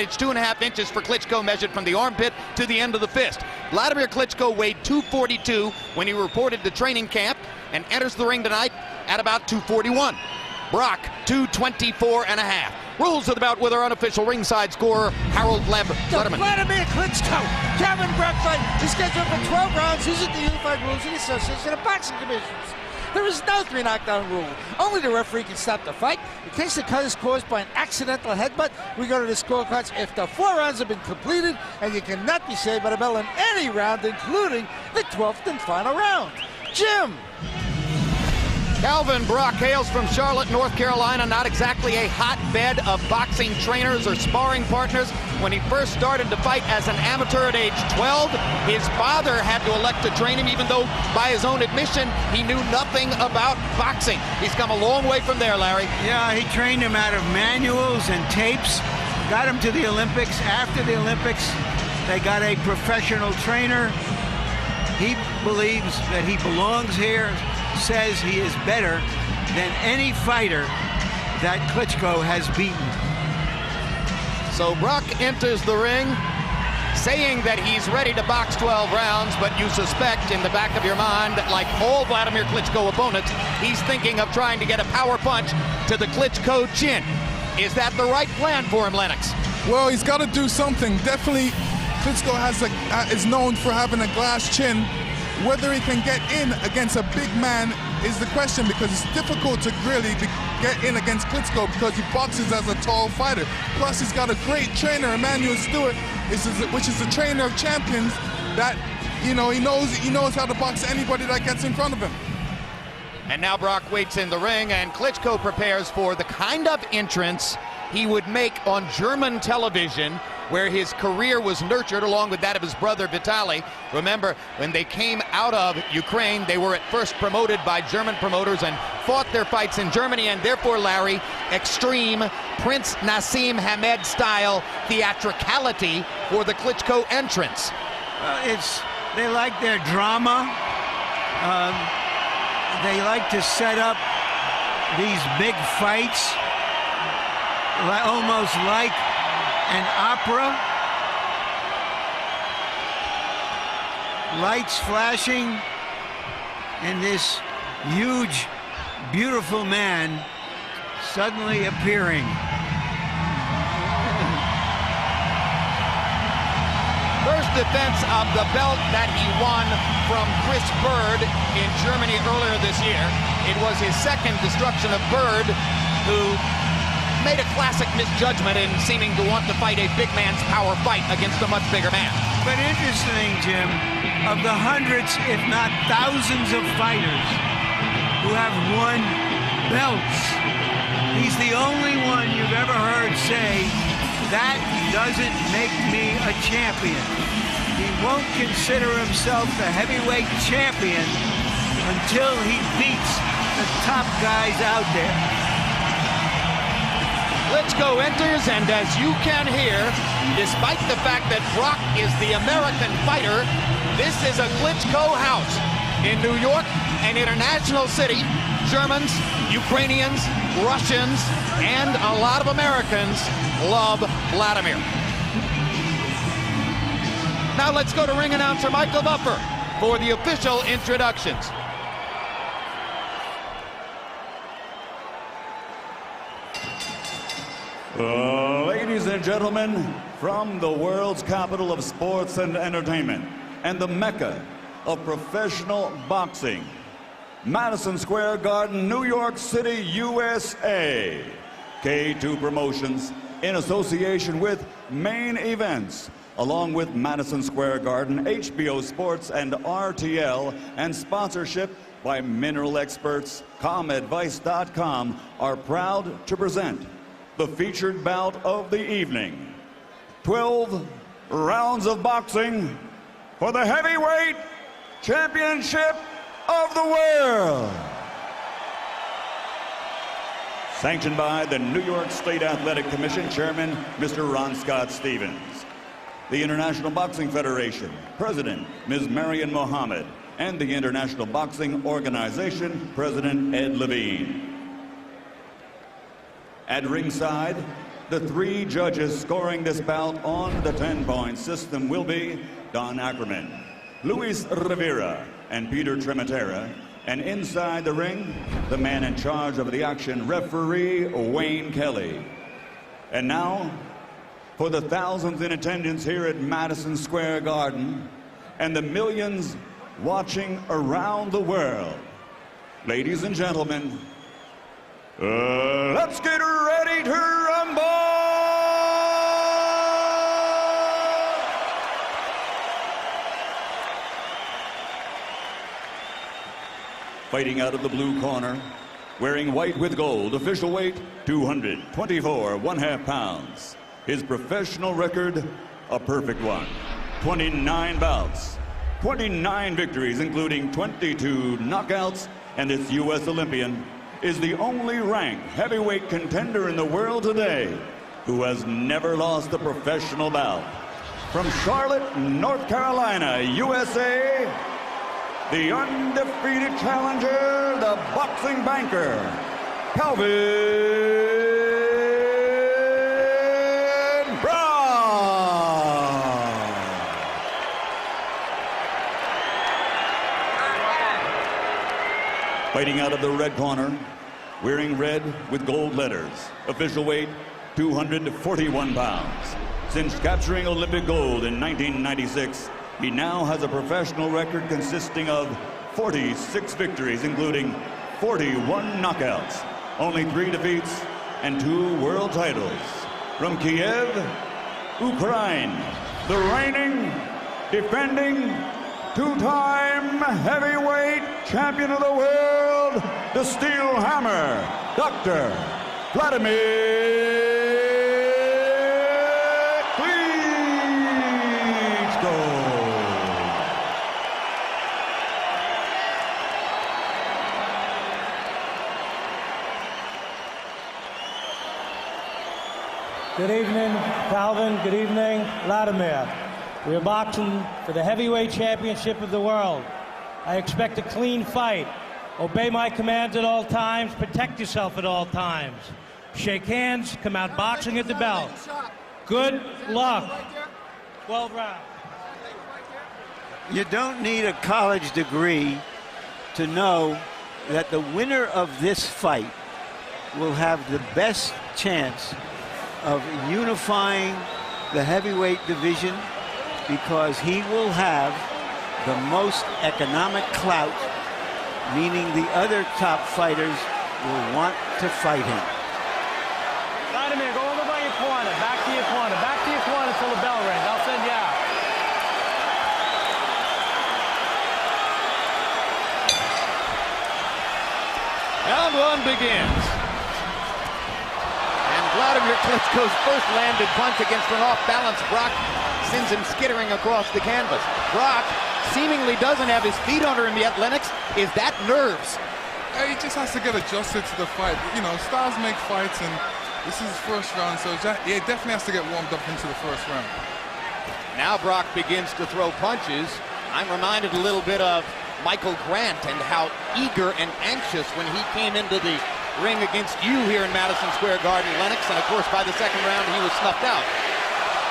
It's 2.5 inches for Klitschko, measured from the armpit to the end of the fist. Vladimir Klitschko weighed 242 when he reported to training camp and enters the ring tonight at about 241. Brock, 224.5. Rules of the bout with our unofficial ringside scorer, Harold Letterman. Vladimir Klitschko, Kevin Brock fight is scheduled for 12 rounds using the unified rules of the Association of Boxing Commissions. There is no 3 knockdown rule. Only the referee can stop the fight. In case the cut is caused by an accidental headbutt, we go to the scorecards after 4 rounds have been completed, and you cannot be saved by the bell in any round, including the 12th and final round. Jim. Calvin Brock hails from Charlotte, North Carolina, not exactly a hotbed of boxing trainers or sparring partners. When he first started to fight as an amateur at age 12, his father had to elect to train him, even though, by his own admission, he knew nothing about boxing. He's come a long way from there, Larry. Yeah, he trained him out of manuals and tapes, got him to the Olympics. After the Olympics, they got a professional trainer. He believes that he belongs here, says he is better than any fighter that Klitschko has beaten. So Brock enters the ring saying that he's ready to box 12 rounds, but you suspect in the back of your mind that, like all Vladimir Klitschko opponents, he's thinking of trying to get a power punch to the Klitschko chin. Is that the right plan for him, Lennox? Well, he's got to do something. Definitely, Klitschko is known for having a glass chin. Whether he can get in against a big man is the question, because it's difficult to really get in against Klitschko because he boxes as a tall fighter. Plus, he's got a great trainer, Emmanuel Stewart, which is the trainer of champions that, he knows how to box anybody that gets in front of him. And now Brock waits in the ring, and Klitschko prepares for the kind of entrance he would make on German television, where his career was nurtured along with that of his brother Vitaly. Remember, when they came out of Ukraine, they were at first promoted by German promoters and fought their fights in Germany, and therefore, Larry, extreme Prince Nassim Hamed style theatricality for the Klitschko entrance. They like their drama. They like to set up these big fights, almost like an opera. Lights flashing, and this huge, beautiful man suddenly appearing. First defense of the belt that he won from Chris Bird in Germany earlier this year. It was his second destruction of Bird, who made a classic misjudgment in seeming to want to fight a big man's power fight against a much bigger man. But interesting, Jim, of the hundreds, if not thousands of fighters who have won belts, he's the only one you've ever heard say, "That doesn't make me a champion." He won't consider himself the heavyweight champion until he beats the top guys out there. Klitschko enters, and as you can hear, despite the fact that Brock is the American fighter, this is a Klitschko house in New York, an international city. Germans, Ukrainians, Russians, and a lot of Americans love Vladimir. Now let's go to ring announcer Michael Buffer for the official introductions. Ladies and gentlemen, from the world's capital of sports and entertainment and the Mecca of professional boxing, Madison Square Garden, New York City, USA, K2 Promotions, in association with Main Events, along with Madison Square Garden, HBO Sports, and RTL, and sponsorship by Mineral Experts, ComAdvice.com, are proud to present the featured bout of the evening. 12 rounds of boxing for the heavyweight championship of the world. Sanctioned by the New York State Athletic Commission Chairman, Mr. Ron Scott Stevens. The International Boxing Federation President, Ms. Marian Mohammed, and the International Boxing Organization President Ed Levine. At ringside, The 3 judges scoring this bout on the 10-point system will be Don Ackerman, Luis Rivera, and Peter Trematera. And inside the ring, the man in charge of the action, referee Wayne Kelly. And now, for the thousands in attendance here at Madison Square Garden and the millions watching around the world, ladies and gentlemen, let's get ready to rumble! Fighting out of the blue corner, wearing white with gold, official weight 224 1/2 pounds. His professional record, a perfect one. 29 bouts, 29 victories, including 22 knockouts, and this U.S. Olympian is the only ranked heavyweight contender in the world today who has never lost a professional bout. From Charlotte, North Carolina, USA, the undefeated challenger, the boxing banker, Calvin Brown. Fighting out of the red corner, wearing red with gold letters, official weight 241 pounds. Since capturing Olympic gold in 1996, he now has a professional record consisting of 46 victories, including 41 knockouts, only 3 defeats, and 2 world titles. From Kiev, Ukraine, the reigning, defending, 2-time heavyweight champion of the world, the Steel Hammer, Dr. Vladimir Klitschko. Good evening, Calvin. Good evening, Vladimir. We are boxing for the heavyweight championship of the world. I expect a clean fight. Obey my commands at all times. Protect yourself at all times. Shake hands. Come out boxing at the bell. Good luck. 12 rounds. You don't need a college degree to know that the winner of this fight will have the best chance of unifying the heavyweight division, because he will have the most economic clout, meaning the other top fighters will want to fight him. Vladimir, go over by your corner. Back to your corner. Back to your corner till the bell rings. I'll send you out. Round 1 begins. Vladimir Klitschko's first landed punch against an off-balance Brock sends him skittering across the canvas. Brock seemingly doesn't have his feet under him yet. Lennox, is that nerves? He just has to get adjusted to the fight. You know, stars make fights, and this is his first round, so he definitely has to get warmed up into the first round. Now Brock begins to throw punches. I'm reminded a little bit of Michael Grant and how eager and anxious when he came into the ring against you here in Madison Square Garden, Lennox, and of course by the second round he was snuffed out.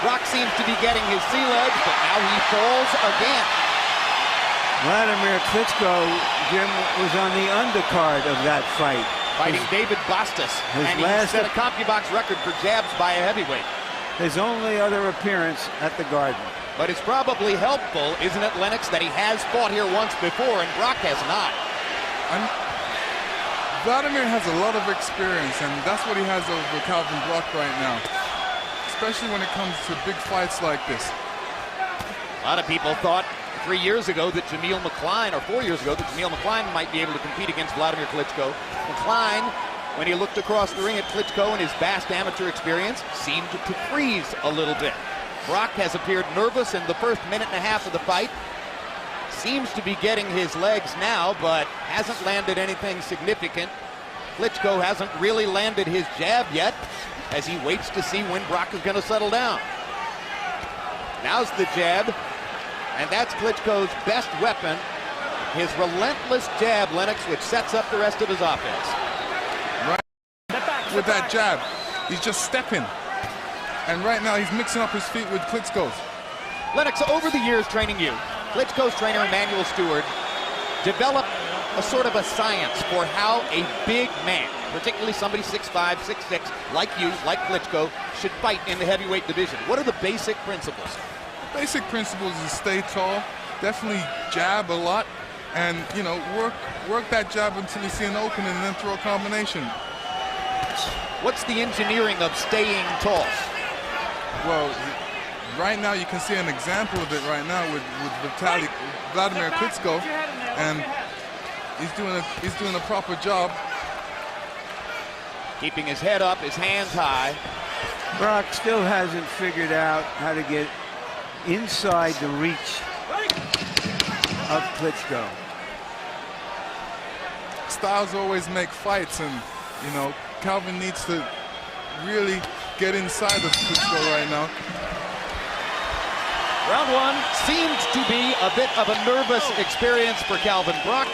Brock seems to be getting his sea legs, but now he falls again. Vladimir Klitschko, Jim, was on the undercard of that fight. Fighting David Bastos, and he set a CompuBox record for jabs by a heavyweight. His only other appearance at the Garden. But it's probably helpful, isn't it, Lennox, that he has fought here once before and Brock has not. Vladimir has a lot of experience, and that's what he has over Calvin Brock right now, especially when it comes to big fights like this. A lot of people thought 3 years ago that Jameel McCline, or 4 years ago, that Jameel McCline might be able to compete against Vladimir Klitschko. McCline, when he looked across the ring at Klitschko and his vast amateur experience, seemed to freeze a little bit. Brock has appeared nervous in the first minute and a half of the fight. Seems to be getting his legs now, but hasn't landed anything significant. Klitschko hasn't really landed his jab yet, as he waits to see when Brock is going to settle down. Now's the jab, and that's Klitschko's best weapon, his relentless jab, Lennox, which sets up the rest of his offense. Right with that jab, he's just stepping. And right now he's mixing up his feet with Klitschko's. Lennox, over the years training you, Klitschko's trainer Emmanuel Stewart developed a sort of a science for how a big man, particularly somebody 6'5", 6'6", like you, like Klitschko, should fight in the heavyweight division. What are the basic principles? The basic principles is stay tall, definitely jab a lot, and work that jab until you see an opening and then throw a combination. What's the engineering of staying tall? Well, right now you can see an example of it right now with Vladimir Klitschko, and he's doing a proper job. Keeping his head up, his hands high. Brock still hasn't figured out how to get inside the reach of Klitschko. Styles always make fights, and Calvin needs to really get inside of Klitschko right now. Round one seemed to be a bit of a nervous experience for Calvin Brock.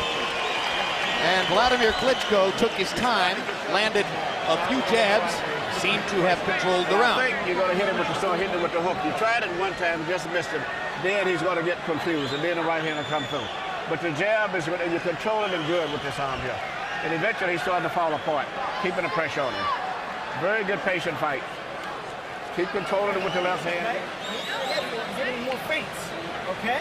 And Vladimir Klitschko took his time, landed a few jabs, seemed to have controlled the round. I think you're going to hit him with the stone, hit him with the hook. You tried it one time, just missed him. Then he's going to get confused, and then the right hand will come through. But the jab is good, and you're controlling him good with this arm here. And eventually he's starting to fall apart, keeping the pressure on him. Very good patient fight. Keep controlling it with the left hand. Getting more feints, okay?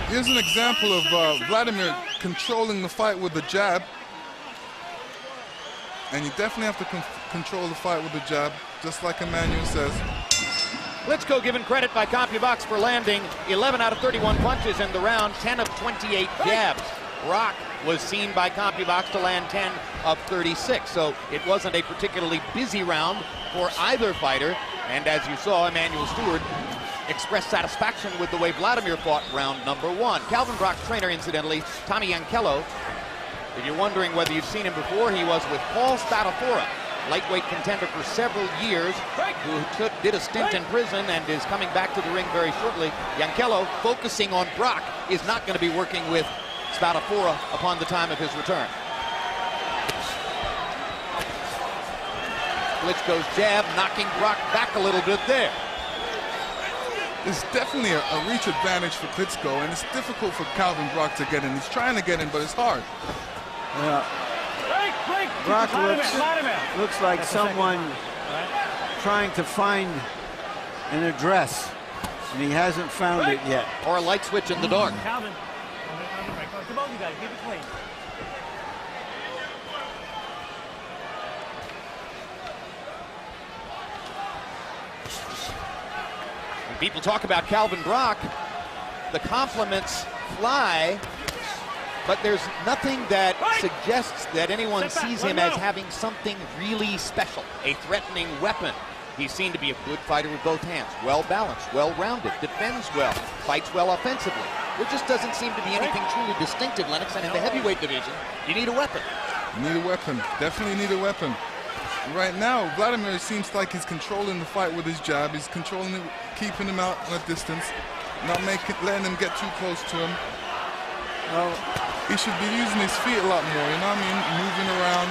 Here's an example of Vladimir controlling the fight with the jab. And you definitely have to control the fight with the jab, just like Emmanuel says. Klitschko given credit by CompuBox for landing 11 out of 31 punches in the round, 10 of 28 jabs. Brock was seen by CompuBox to land 10 of 36, so it wasn't a particularly busy round for either fighter. And as you saw, Emmanuel Stewart expressed satisfaction with the way Vladimir fought round number one. Calvin Brock's trainer, incidentally, Tommy Yankello. If you're wondering whether you've seen him before, he was with Paul Spadafora, lightweight contender for several years, who did a stint in prison and is coming back to the ring very shortly. Yankello, focusing on Brock, is not going to be working with Spadafora upon the time of his return. Klitschko's jab knocking Brock back a little bit there. There's definitely a reach advantage for Klitschko, and it's difficult for Calvin Brock to get in. He's trying to get in, but it's hard. Yeah. Brock looks like someone trying to find an address, and he hasn't found it yet. Or a light switch in the dark. Calvin, come on, you guys, keep it clean. When people talk about Calvin Brock, the compliments fly, but there's nothing that suggests that anyone sees him as having something really special, a threatening weapon. He's seen to be a good fighter with both hands, well-balanced, well-rounded, defends well, fights well offensively. There just doesn't seem to be anything truly distinctive, Lennox, and in the heavyweight division, you need a weapon. You need a weapon, definitely need a weapon. Right now, Vladimir seems like he's controlling the fight with his jab. He's controlling it, keeping him out at a distance, not letting him get too close to him. Well, he should be using his feet a lot more, you know what I mean? Moving around.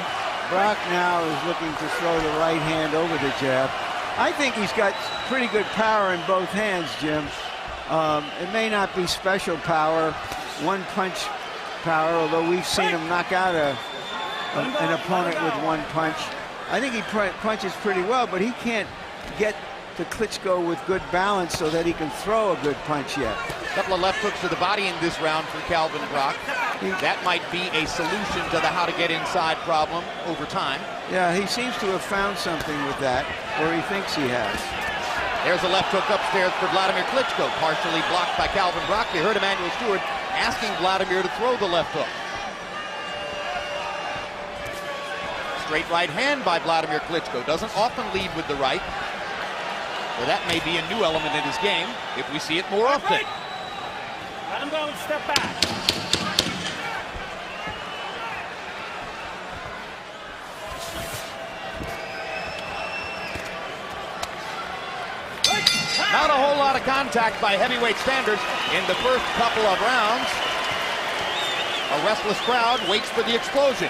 Brock now is looking to throw the right hand over the jab. I think he's got pretty good power in both hands, Jim. It may not be special power, one-punch power, although we've seen him knock out an opponent with one punch. I think he punches pretty well, but he can't get to Klitschko with good balance so that he can throw a good punch yet. A couple of left hooks to the body in this round for Calvin Brock. That might be a solution to the how to get inside problem over time. Yeah, he seems to have found something with that, or he thinks he has. There's a left hook upstairs for Vladimir Klitschko, partially blocked by Calvin Brock. You heard Emmanuel Stewart asking Vladimir to throw the left hook. Straight right hand by Vladimir Klitschko. Doesn't often lead with the right. Well, that may be a new element in his game if we see it more often. Let him go and step back. Not a whole lot of contact by heavyweight standards in the first couple of rounds. A restless crowd waits for the explosion.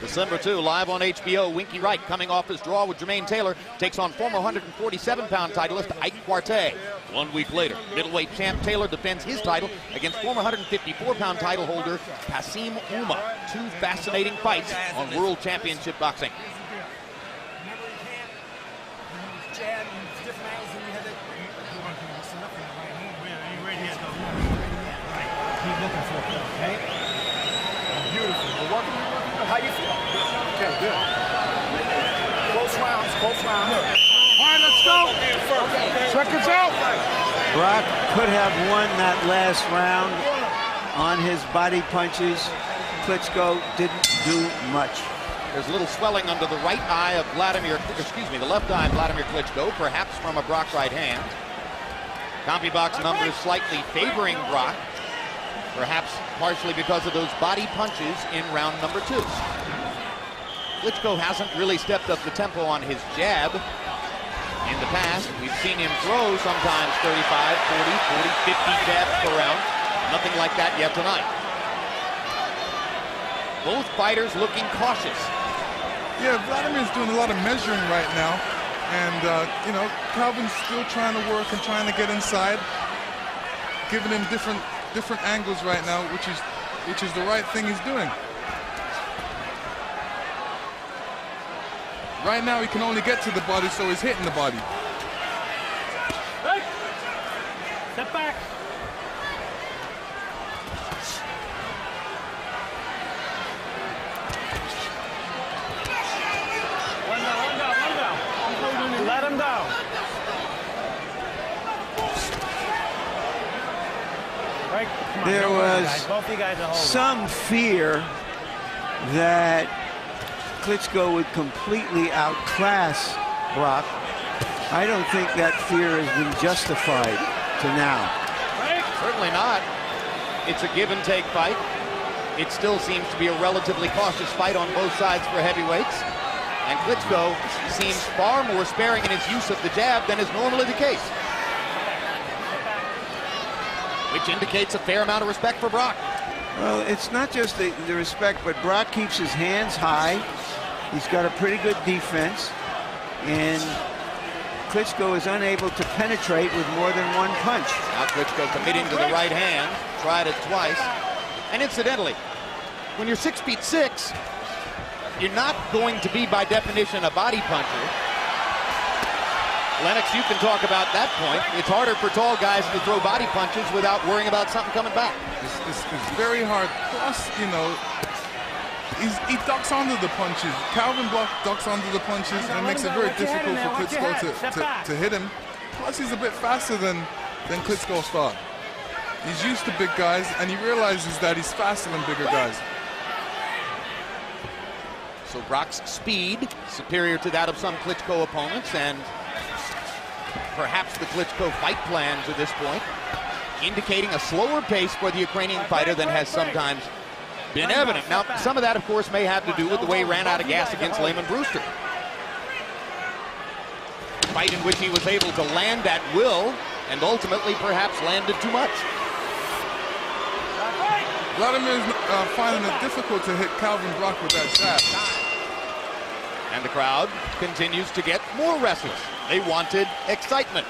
December 2, live on HBO, Winky Wright coming off his draw with Jermaine Taylor takes on former 147-pound titleist Ike Quartey. 1 week later, middleweight champ Taylor defends his title against former 154-pound title holder Kasim Uma. Two fascinating fights on World Championship Boxing. Keep looking for it, okay? Beautiful. How you feel? Okay, good. Close rounds, close rounds. All right, let's go. Seconds out. Brock could have won that last round on his body punches. Klitschko didn't do much. There's a little swelling under the right eye of the left eye of Vladimir Klitschko, perhaps from a Brock right hand. CompuBox numbers slightly favoring Brock, perhaps partially because of those body punches in round number 2. Klitschko hasn't really stepped up the tempo on his jab. In the past, we've seen him throw sometimes 35, 40, 50 jabs per round. Nothing like that yet tonight. Both fighters looking cautious. Yeah, Vladimir's doing a lot of measuring right now. And, you know, Calvin's still trying to work and trying to get inside, giving him different angles right now, which is the right thing he's doing. Right now he can only get to the body, so he's hitting the body. Hey. Step back. One down. Let him go. Right. There was some fear that Klitschko would completely outclass Brock. I don't think that fear has been justified to now. Certainly not. It's a give and take fight. It still seems to be a relatively cautious fight on both sides for heavyweights. And Klitschko seems far more sparing in his use of the jab than is normally the case, which indicates a fair amount of respect for Brock. Well, it's not just the respect, but Brock keeps his hands high. He's got a pretty good defense, and Klitschko is unable to penetrate with more than one punch. Now Klitschko committing to the right hand, tried it twice. And incidentally, when you're 6'6", you're not going to be, by definition, a body puncher. Lennox, you can talk about that point. It's harder for tall guys to throw body punches without worrying about something coming back. It's very hard. Plus, you know, he ducks under the punches. Calvin ducks under the punches, and it makes it very difficult for Klitschko to hit him. Plus, he's a bit faster than Klitschko's thought. He's used to big guys, and he realizes that he's faster than bigger guys. So Brock's speed superior to that of some Klitschko opponents, and perhaps the Klitschko fight plan to this point, indicating a slower pace for the Ukrainian fighter than has sometimes been evident. Now, some of that, of course, may have to do with the way he ran out of gas against Lehman Brewster. A fight in which he was able to land at will and ultimately perhaps landed too much. Vladimir's finding it difficult to hit Calvin Brock with that jab. And the crowd continues to get more restless. They wanted excitement.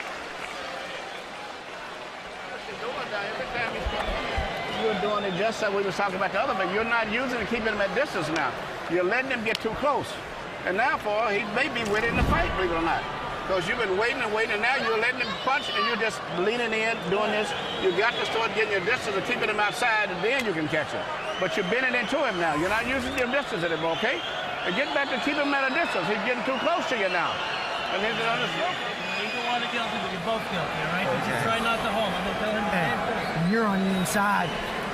You're doing it just like we were talking about the other, but you're not using it, keeping him at distance now. You're letting him get too close. And therefore, he may be winning the fight, believe it or not. Because you've been waiting and waiting, and now you're letting him punch, and you're just leaning in, doing this. You got to start getting your distance and keeping him outside, and then you can catch him. But you're bending into him now. You're not using your distance anymore, okay? And get back to keep him at a distance. He's getting too close to you now. And he's Either one are guilty, but you're both guilty, all right? Okay. Just try not to hold him. And you're on the inside,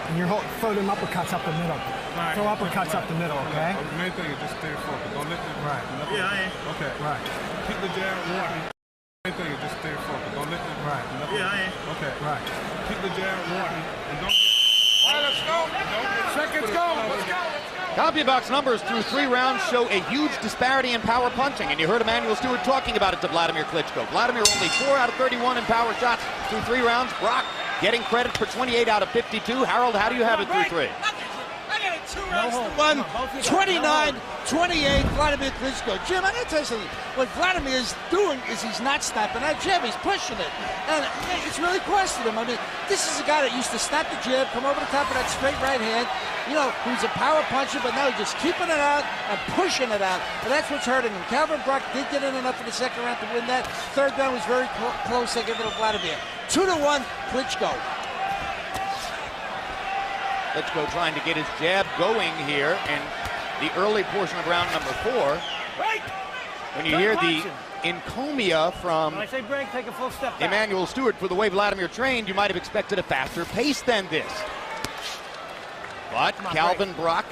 and you're throwing them uppercuts up the middle. Right. Throw uppercuts up the middle, okay? The main thing is just stay focused. Don't let them. Right. Okay. Right. Keep the jab walking. The main thing is just stay focused. Don't let them. Right. Okay. Right. Keep the jab walking and don't. All right, let's go. Seconds go. Let's go. CompuBox numbers through 3 rounds show a huge disparity in power punching, and you heard Emmanuel Stewart talking about it to Vladimir Klitschko. Vladimir only 4 out of 31 in power shots through 3 rounds. Brock getting credit for 28 out of 52. Harold, how do you have it through 3? I got it 2 rounds to 1, 29-28, Vladimir Klitschko. Jim, I gotta tell you something. What Vladimir is doing is he's not snapping that jab, he's pushing it. And it's really costing him. I mean, this is a guy that used to snap the jab, come over the top of that straight right hand, you know, who's a power puncher, but now he's just keeping it out and pushing it out. And that's what's hurting him. Calvin Brock did get in enough in the second round to win that. Third round was very close. They give it to Vladimir. 2-1, Klitschko. Klitschko trying to get his jab going here in the early portion of round number 4. When you hear the encomia from When I say break, take a full step back. Emmanuel Stewart for the way Vladimir trained, you might have expected a faster pace than this. But Calvin Brock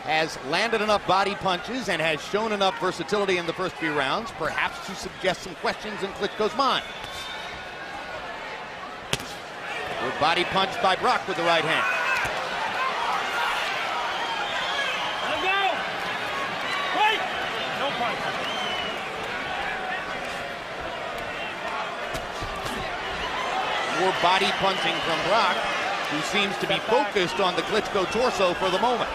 has landed enough body punches and has shown enough versatility in the first few rounds, perhaps to suggest some questions in Klitschko's mind. Good body punch by Brock with the right hand. Let him go! Wait! No punch. More body punching from Brock, who seems to be focused on the Klitschko torso for the moment.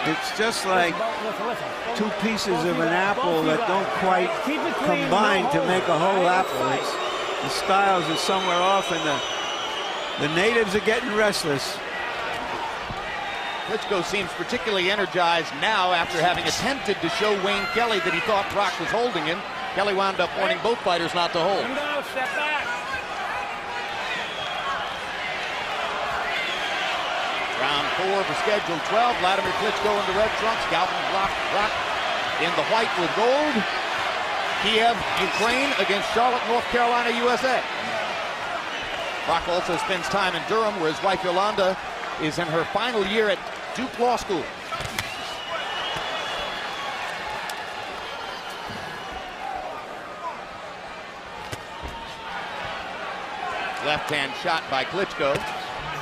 It's just like 2 pieces of an apple that don't quite combine to make a whole apple. The styles are somewhere off, and the natives are getting restless. Klitschko seems particularly energized now after having attempted to show Wayne Kelly that he thought Brock was holding him. Kelly wound up warning both fighters not to hold. Step back. Round 4 for schedule 12. Vladimir Klitschko in the red trunks. Calvin Brock in the white with gold. Kiev, Ukraine against Charlotte, North Carolina, USA. Brock also spends time in Durham, where his wife Yolanda is in her final year at Duke Law School. Left-hand shot by Klitschko.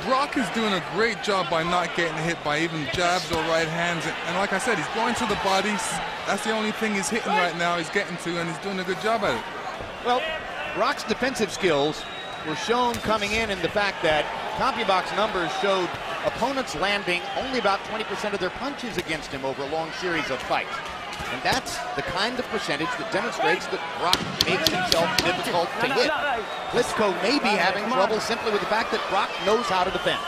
Brock is doing a great job by not getting hit by even jabs or right hands. And like I said, he's going to the bodies. That's the only thing he's hitting right now, he's getting to, and he's doing a good job at it. Well, Brock's defensive skills were shown coming in the fact that CompuBox numbers showed opponents landing only about 20% of their punches against him over a long series of fights. And that's the kind of percentage that demonstrates that Brock makes himself difficult to hit. Klitschko may be having trouble simply with the fact that Brock knows how to defend.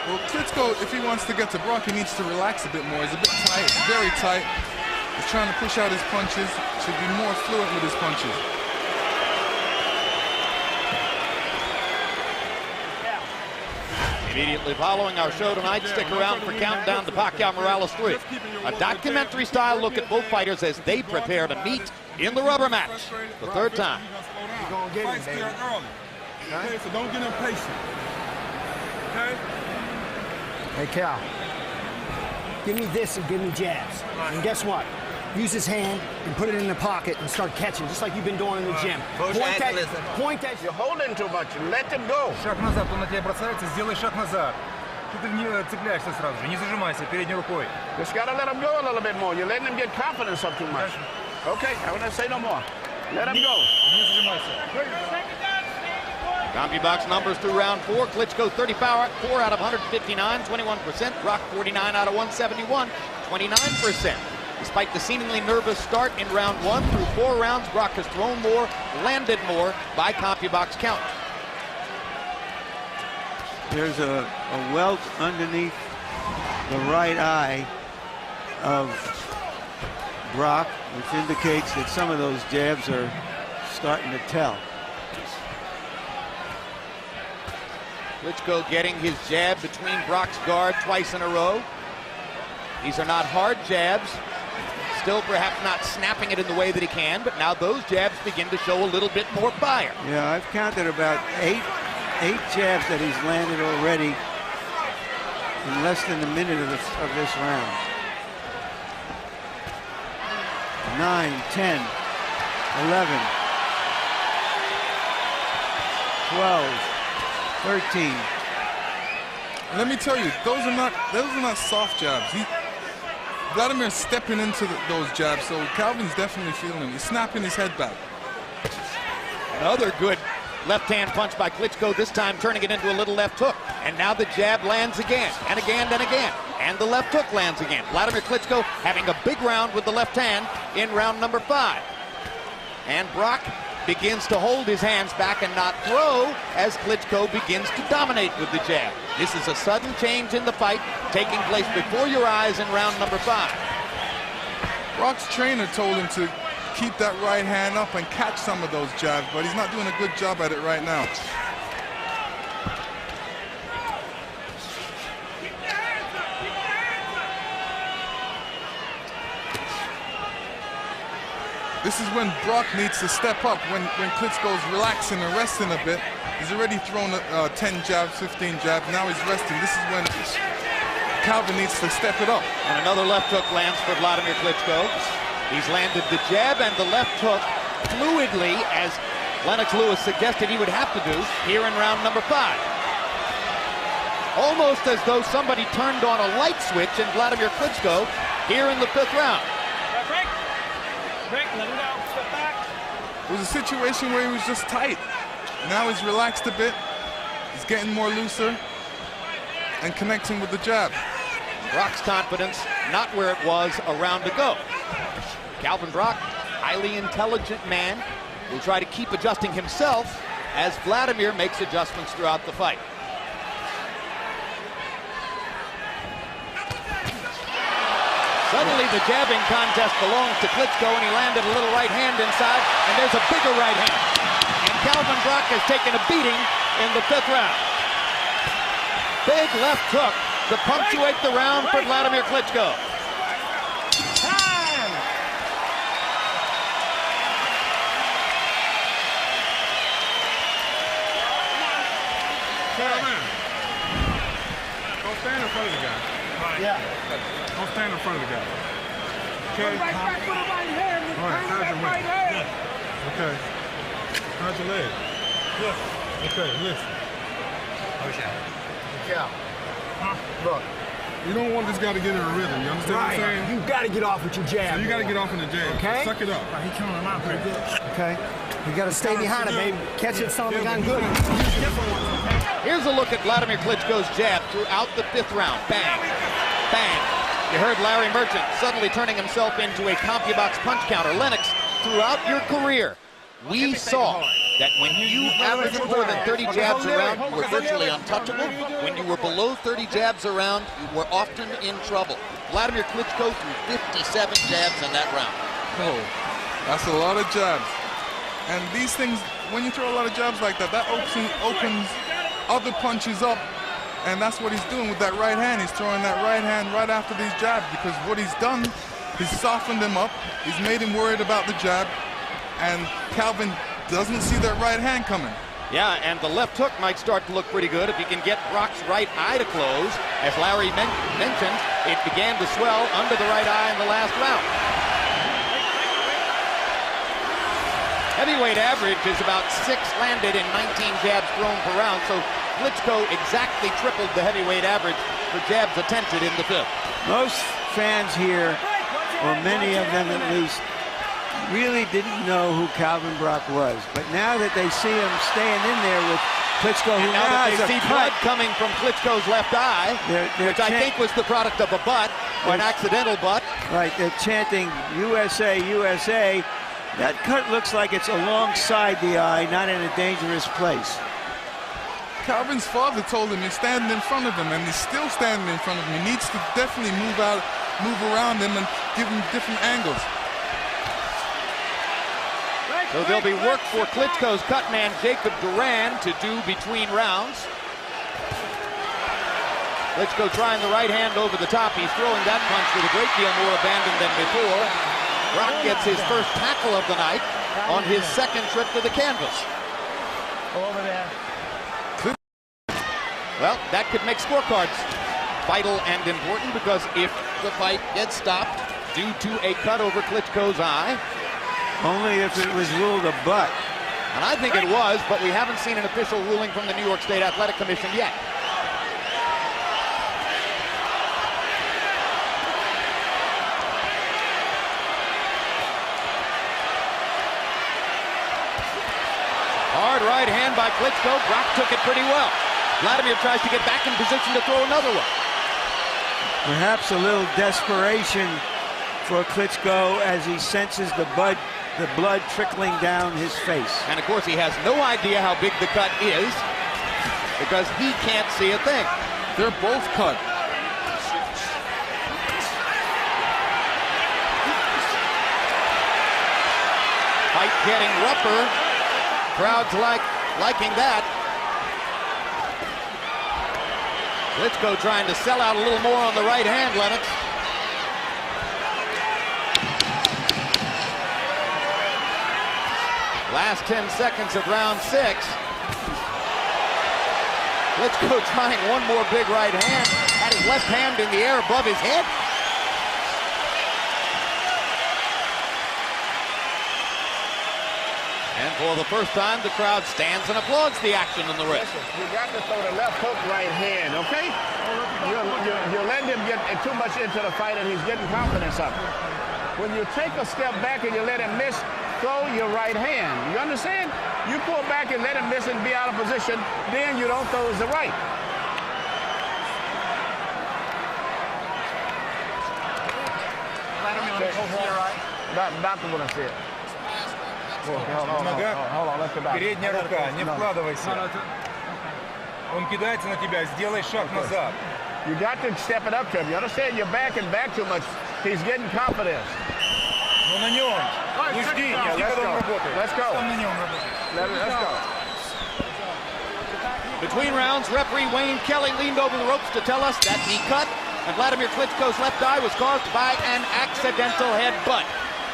Well, Klitschko, if he wants to get to Brock, he needs to relax a bit more. He's a bit tight, very tight. He's trying to push out his punches, should be more fluent with his punches. Immediately following our show tonight, stick around for Countdown to Pacquiao Morales 3. A documentary-style look at both fighters as they prepare to meet in the rubber match the 3rd time. You're going to get it, baby. Okay, so don't get impatient. Okay? Hey, Cal, give me this and give me jabs. And guess what? Use his hand and put it in the pocket and start catching, just like you've been doing in the gym. Point that. You're holding too much. Let him go. Шаг назад, он на тебя бросается, сделай шаг назад. Ты не цепляешься сразу же, не зажимайся передней рукой. Just gotta let him go a little bit more. You're letting him get confidence up too much. Okay, I want to say no more. Let him go. Не зажимайся. CompuBox numbers through round 4. Klitschko 34 out of 159, 21%. Brock 49 out of 171, 29%. Despite the seemingly nervous start in round 1, through 4 rounds, Brock has thrown more, landed more by CompuBox count. There's a welt underneath the right eye of Brock, which indicates that some of those jabs are starting to tell. Klitschko getting his jab between Brock's guard twice in a row. These are not hard jabs. Still perhaps not snapping it in the way that he can, but now those jabs begin to show a little bit more fire. Yeah, I've counted about eight jabs that he's landed already in less than a minute of this round. 9, 10, 11. 12, 13. Let me tell you, those are not soft jabs. Vladimir's stepping into those jabs, so Calvin's definitely feeling him. He's snapping his head back. Another good left-hand punch by Klitschko, this time turning it into a little left hook. And now the jab lands again, and again, and again. And the left hook lands again. Vladimir Klitschko having a big round with the left hand in round number 5. And Brock begins to hold his hands back and not throw as Klitschko begins to dominate with the jab. This is a sudden change in the fight taking place before your eyes in round number 5. Brock's trainer told him to keep that right hand up and catch some of those jabs, but he's not doing a good job at it right now. This is when Brock needs to step up, when Klitschko's relaxing and resting a bit. He's already thrown 10 jabs, 15 jabs. Now he's resting. This is when Calvin needs to step it up. And another left hook lands for Vladimir Klitschko. He's landed the jab and the left hook fluidly, as Lennox Lewis suggested he would have to do here in round number 5. Almost as though somebody turned on a light switch in Vladimir Klitschko here in the 5th round. Break, let him go. Step back. It was a situation where he was just tight. Now he's relaxed a bit. He's getting more looser and connecting with the jab. Brock's confidence not where it was a round ago. Calvin Brock, highly intelligent man, will try to keep adjusting himself as Vladimir makes adjustments throughout the fight. Suddenly the jabbing contest belongs to Klitschko, and he landed a little right hand inside, and there's a bigger right hand. And Calvin Brock has taken a beating in the 5th round. Big left hook to punctuate the round for Vladimir Klitschko. Time! Don't stand in front of the guy. Yeah. Don't stand in front of the guy. Okay. Right back with a right hand. All right, how's your Right hand. Okay. How's your leg? Okay, listen. Yeah. Look. You don't want this guy to get in a rhythm. You understand what I'm saying? You got to get off with your jab. So you got to get off in the jab. Okay. Suck it up. He killing him out pretty good. Okay. You got to stay behind him, baby. Catch it, something gone good. Use different ones, okay? Here's a look at Vladimir Klitschko's jab throughout the 5th round. Bang, bang. You heard Larry Merchant suddenly turning himself into a CompuBox punch counter. Lennox, throughout your career, we saw that when you averaged more than 30 jabs around, you were virtually untouchable. When you were below 30 jabs around, you were often in trouble. Vladimir Klitschko threw 57 jabs in that round. Oh, that's a lot of jabs. And these things, when you throw a lot of jabs like that, that opens other punches up. And that's what he's doing with that right hand. He's throwing that right hand right after these jabs, because what he's done, he's softened him up. He's made him worried about the jab. And Calvin doesn't see that right hand coming. Yeah, and the left hook might start to look pretty good if he can get Brock's right eye to close. As Larry mentioned, it began to swell under the right eye in the last round. Heavyweight average is about 6 landed in 19 jabs thrown per round, so Klitschko exactly tripled the heavyweight average for jabs attempted in the 5th. Most fans here, or many of them at least, really didn't know who Calvin Brock was. But now that they see him staying in there with Klitschko, who now that has they a see blood coming from Klitschko's left eye, which I think was the product of a butt, or an accidental butt. Right, they're chanting USA, USA. That cut looks like it's alongside the eye, not in a dangerous place. Calvin's father told him he's standing in front of him, and he's still standing in front of him. He needs to definitely move around him and give him different angles. So there'll be work for Klitschko's cut man Jacob Duran to do between rounds. Klitschko trying the right hand over the top. He's throwing that punch with a great deal more abandon than before. Brock gets his first tackle of the night on his 2nd trip to the canvas. Over there. Well, that could make scorecards vital and important, because if the fight gets stopped due to a cut over Klitschko's eye, only if it was ruled a butt. And I think it was, but we haven't seen an official ruling from the New York State Athletic Commission yet. Hard right hand by Klitschko. Brock took it pretty well. Vladimir tries to get back in position to throw another one. Perhaps a little desperation for Klitschko as he senses the blood trickling down his face. And of course he has no idea how big the cut is because he can't see a thing. They're both cut. Fight getting rougher. Crowds liking that. Klitschko trying to sell out a little more on the right hand, Lennox. Last 10 seconds of round 6. Klitschko trying one more big right hand. Had his left hand in the air above his head. And for the first time, the crowd stands and applauds the action in the wrist. You got to throw the left hook right hand, okay? You're letting him get too much into the fight, and he's getting confidence up. When you take a step back and you let him miss, throw your right hand. You understand? You pull back and let him miss and be out of position, then you don't throw the right. Doctor gonna see it. Hold on, let's go back. Передняя рука, не вкладывайся. Он кидается на тебя, сделай шаг назад. You got to step it up to him. You understand? You're backing back too much. He's getting confidence. Ну на нем. Не жди, когда он работает. Let's go. Сам на нем работает. Let's go. Between rounds, referee Wayne Kelly leaned over the ropes to tell us that the cut of Vladimir Klitschko's left eye was caused by an accidental headbutt.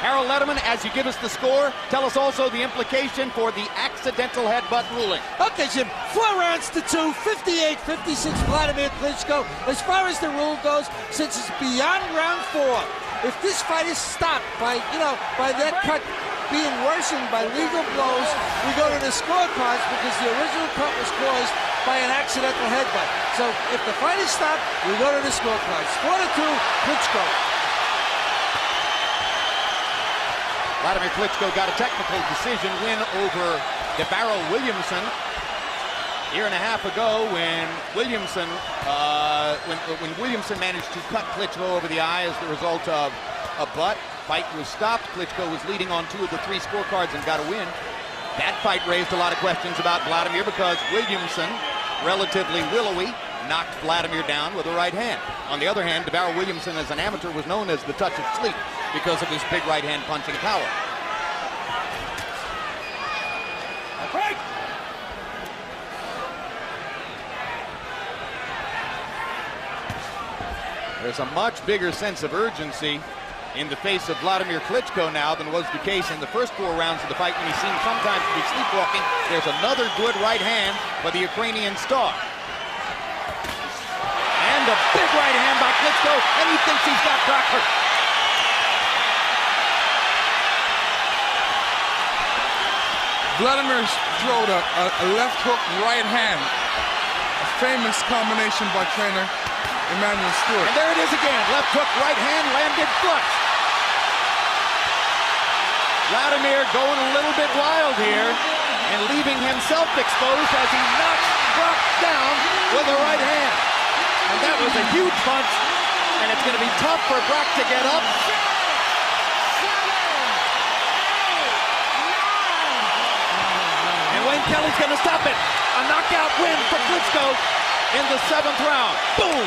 Harold Letterman, as you give us the score, tell us also the implication for the accidental headbutt ruling. Okay, Jim, 4 rounds to 2, 58-56 Vladimir Klitschko. As far as the rule goes, since it's beyond round 4, if this fight is stopped by that cut being worsened by legal blows, we go to the scorecards because the original cut was caused by an accidental headbutt. So if the fight is stopped, we go to the scorecards. 4-2, Klitschko. Vladimir Klitschko got a technical decision win over DeBarrel Williamson a year and a half ago when Williamson managed to cut Klitschko over the eye as the result of a butt. Fight was stopped. Klitschko was leading on 2 of the 3 scorecards and got a win. That fight raised a lot of questions about Vladimir because Williamson, relatively willowy, knocked Vladimir down with a right hand. On the other hand, DeBarrel Williamson as an amateur was known as the touch of sleep because of his big right hand punching power. There's a much bigger sense of urgency in the face of Vladimir Klitschko now than was the case in the first 4 rounds of the fight when he seemed sometimes to be sleepwalking. There's another good right hand for the Ukrainian star. And a big right hand by Klitschko, and he thinks he's got Brock hurt. Vladimir throwed a left hook right hand. A famous combination by trainer Emmanuel Stewart. And there it is again. Left hook, right hand, landed flush. Vladimir going a little bit wild here and leaving himself exposed as he knocks Brock down with a right hand. And that was a huge punch, and it's going to be tough for Brock to get up. And Wayne Kelly's going to stop it. A knockout win for Klitschko in the 7th round. Boom!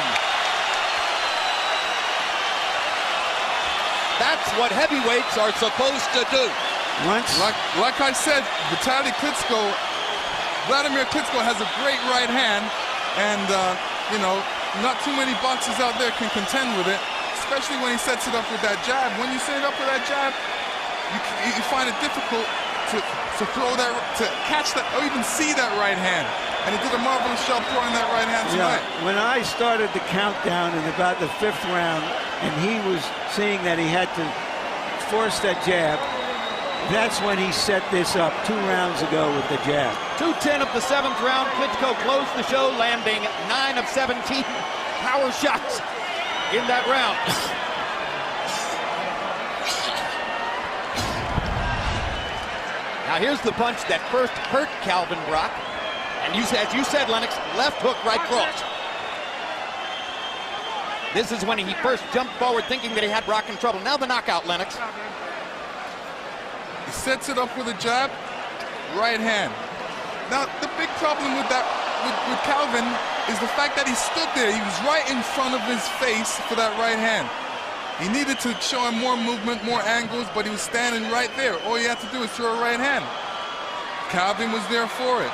That's what heavyweights are supposed to do. Like I said, Vladimir Klitschko has a great right hand, and not too many boxers out there can contend with it, especially when he sets it up with that jab. When you set it up with that jab, you find it difficult to throw that, to catch that, or even see that right hand. And he did a marvelous job throwing that right hand tonight. Yeah, when I started the countdown in about the 5th round, and he was seeing that he had to force that jab, That's when he set this up 2 rounds ago with the jab. 2:10 of the 7th round. Klitschko closed the show, landing 9 of 17 power shots in that round. Now here's the punch that first hurt Calvin Brock. And as you said, Lennox, left hook, right cross. This is when he first jumped forward thinking that he had Brock in trouble. Now the knockout, Lennox. He sets it up with a jab, right hand. Now the big problem with that, with Calvin, is the fact that he stood there. He was right in front of his face for that right hand. He needed to show him more movement, more angles, but he was standing right there. All he had to do was throw a right hand. Calvin was there for it.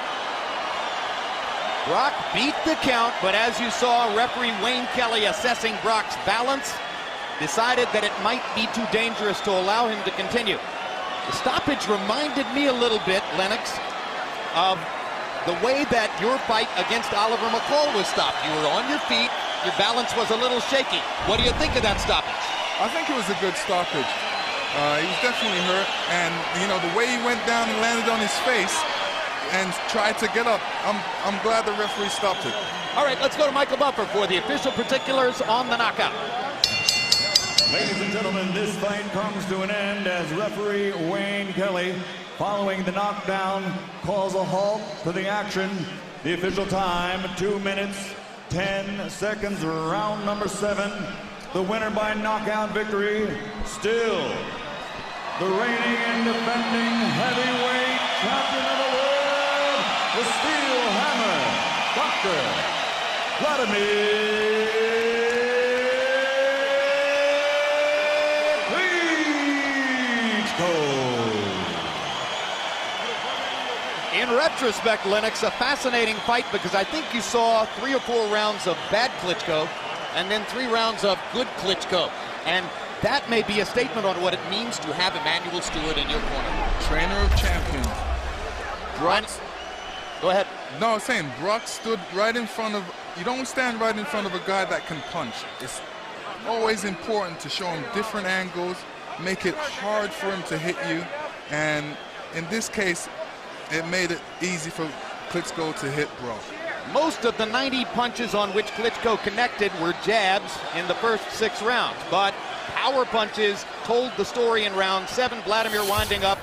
Brock beat the count, but as you saw, referee Wayne Kelly assessing Brock's balance, decided that it might be too dangerous to allow him to continue. The stoppage reminded me a little bit, Lennox, of the way that your fight against Oliver McCall was stopped. You were on your feet, your balance was a little shaky. What do you think of that stoppage? I think it was a good stoppage. He was definitely hurt, and you know the way he went down and landed on his face and tried to get up. I'm glad the referee stopped it. All right, let's go to Michael Buffer for the official particulars on the knockout. Ladies and gentlemen, this fight comes to an end as referee Wayne Kelly, following the knockdown, calls a halt to the action. The official time, 2 minutes, 10 seconds, round number 7. The winner by knockout victory, still the reigning and defending heavyweight champion of the world, the Steel Hammer, Dr. Vladimir Klitschko. In retrospect, Lennox, a fascinating fight because I think you saw 3 or 4 rounds of bad Klitschko and then 3 rounds of good Klitschko. And that may be a statement on what it means to have Emmanuel Stewart in your corner. Trainer of champions. Brock. Go ahead. No, I'm saying Brock stood right in front of, you don't stand right in front of a guy that can punch. It's always important to show him different angles, make it hard for him to hit you. And in this case, it made it easy for Klitschko to hit Brock. Most of the 90 punches on which Klitschko connected were jabs in the first 6 rounds, but power punches told the story in round 7. Vladimir winding up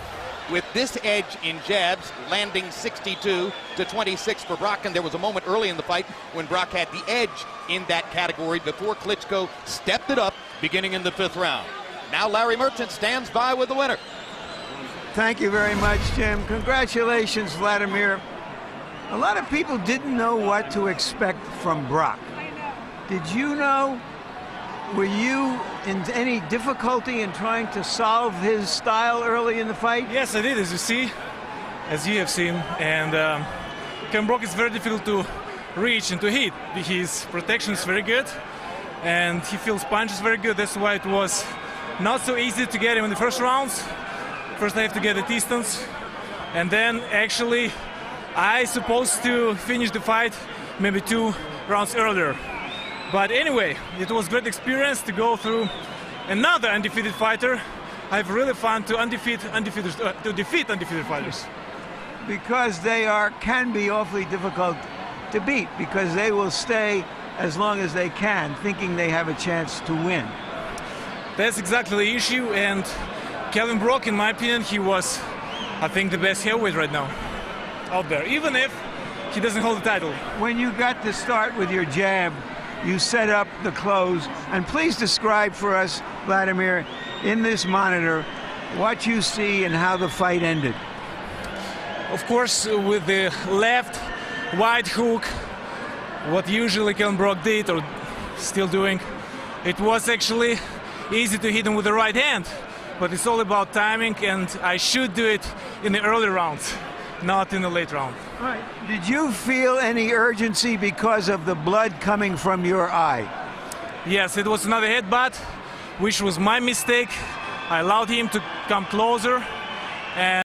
with this edge in jabs, landing 62-26 for Brock, and there was a moment early in the fight when Brock had the edge in that category before Klitschko stepped it up beginning in the 5th round. Now Larry Merchant stands by with the winner. Thank you very much, Jim. Congratulations, Vladimir. A lot of people didn't know what to expect from Brock. Did you know? Were you in any difficulty in trying to solve his style early in the fight? Yes, I did, as you have seen. And Calvin Brock is very difficult to reach and to hit. His protection is very good, and he feels punches very good. That's why it was not so easy to get him in the first rounds. First I have to get the distance, and then actually I supposed to finish the fight maybe 2 rounds earlier. But anyway, it was great experience to go through another undefeated fighter. I have really fun to defeat undefeated fighters. Because they can be awfully difficult to beat, because they will stay as long as they can, thinking they have a chance to win. That's exactly the issue, and Calvin Brock, in my opinion, he was, I think, the best heavyweight right now out there, even if he doesn't hold the title. When you got to start with your jab, you set up the close, and please describe for us, Vladimir, in this monitor, what you see and how the fight ended. Of course, with the left wide hook, what usually Calvin Brock did, or still doing, it was actually easy to hit him with the right hand. But it's all about timing, and I should do it in the early rounds, not in the late round. Right. Did you feel any urgency because of the blood coming from your eye? Yes, it was another headbutt, which was my mistake. I allowed him to come closer, and